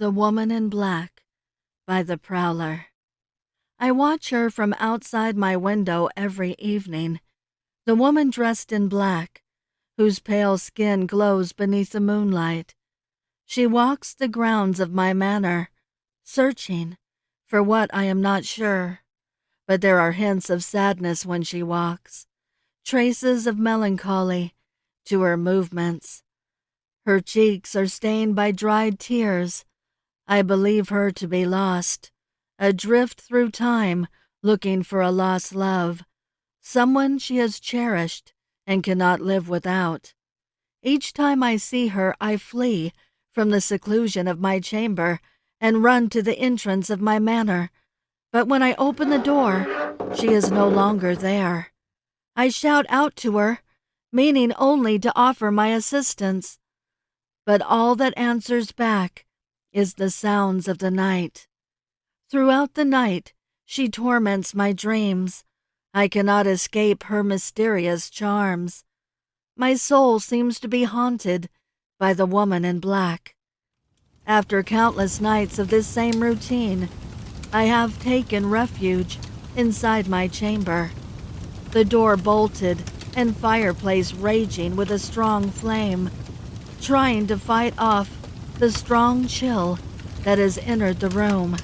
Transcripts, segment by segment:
The Woman in Black by the Prowler. I watch her from outside my window every evening, the woman dressed in black, whose pale skin glows beneath the moonlight. She walks the grounds of my manor, searching for what I am not sure, but there are hints of sadness when she walks, traces of melancholy to her movements. Her cheeks are stained by dried tears. I believe her to be lost, adrift through time, looking for a lost love, someone she has cherished and cannot live without. Each time I see her, I flee from the seclusion of my chamber and run to the entrance of my manor. But when I open the door, she is no longer there. I shout out to her, meaning only to offer my assistance. But all that answers back is the sounds of the night. Throughout the night, she torments my dreams. I cannot escape her mysterious charms. My soul seems to be haunted by the woman in black. After countless nights of this same routine, I have taken refuge inside my chamber, the door bolted and fireplace raging with a strong flame, trying to fight off the strong chill that has entered the room.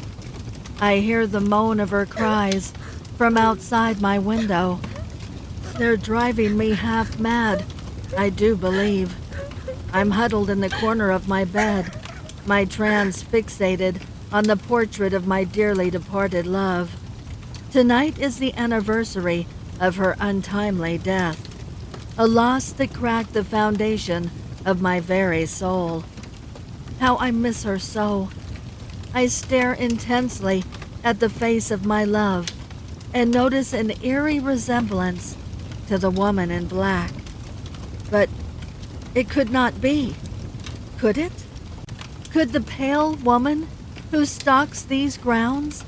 I hear the moan of her cries from outside my window. They're driving me half mad, I do believe. I'm huddled in the corner of my bed, my trance fixated on the portrait of my dearly departed love. Tonight is the anniversary of her untimely death, a loss that cracked the foundation of my very soul. How I miss her so. I stare intensely at the face of my love and notice an eerie resemblance to the woman in black. But it could not be. Could it? Could the pale woman who stalks these grounds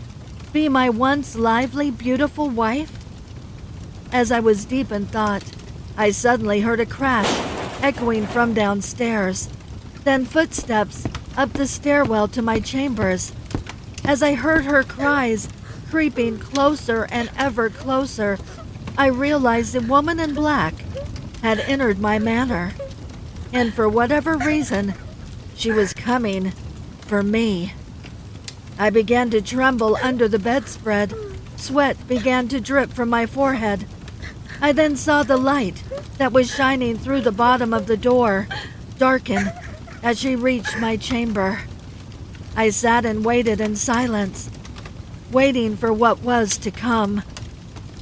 be my once lively, beautiful wife? As I was deep in thought, I suddenly heard a crash echoing from downstairs, then footsteps up the stairwell to my chambers. As I heard her cries creeping closer and ever closer, I realized the woman in black had entered my manor, and for whatever reason, she was coming for me. I began to tremble under the bedspread. Sweat began to drip from my forehead. I then saw the light that was shining through the bottom of the door darken as she reached my chamber. I sat and waited in silence, waiting for what was to come.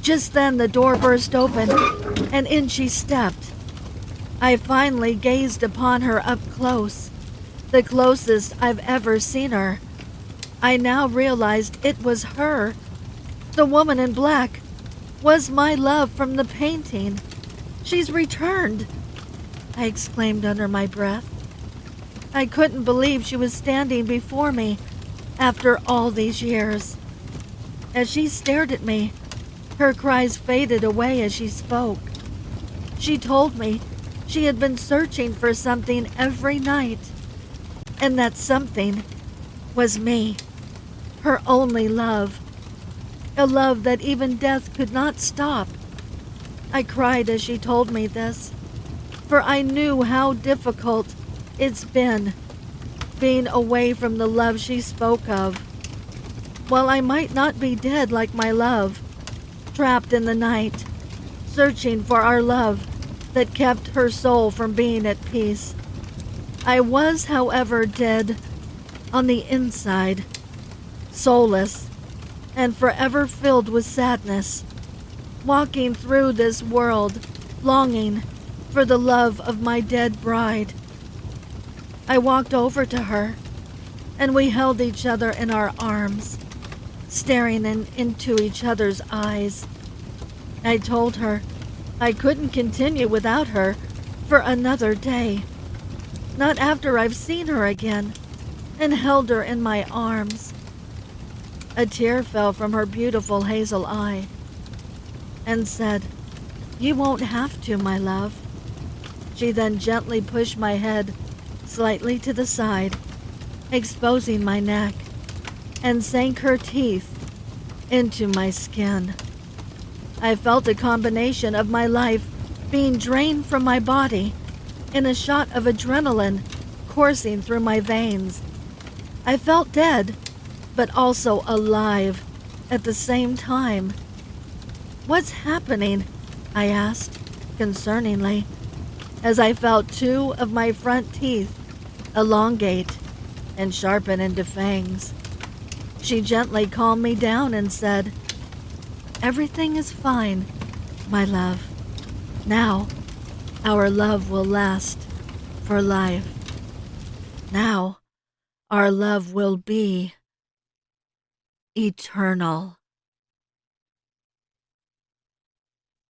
Just then the door burst open, and in she stepped. I finally gazed upon her up close, the closest I've ever seen her. I now realized it was her. The woman in black was my love from the painting. She's returned, I exclaimed under my breath. I couldn't believe she was standing before me after all these years. As she stared at me, her cries faded away as she spoke. She told me she had been searching for something every night, and that something was me, her only love, a love that even death could not stop. I cried as she told me this, for I knew how difficult it's been being away from the love she spoke of. While I might not be dead like my love, trapped in the night, searching for our love that kept her soul from being at peace, I was, however, dead on the inside, soulless and forever filled with sadness, walking through this world, longing for the love of my dead bride. I walked over to her, and we held each other in our arms, staring into each other's eyes. I told her I couldn't continue without her for another day, not after I've seen her again, and held her in my arms. A tear fell from her beautiful hazel eye, and said, "You won't have to, my love." She then gently pushed my head slightly to the side exposing my neck, and sank her teeth into my skin. I felt a combination of my life being drained from my body and a shot of adrenaline coursing through my veins. I felt dead, but also alive at the same time. "What's happening?" I asked, concerningly, as I felt two of my front teeth elongate and sharpen into fangs. She gently calmed me down and said, "Everything is fine, my love. Now, our love will last for life. Now, our love will be eternal."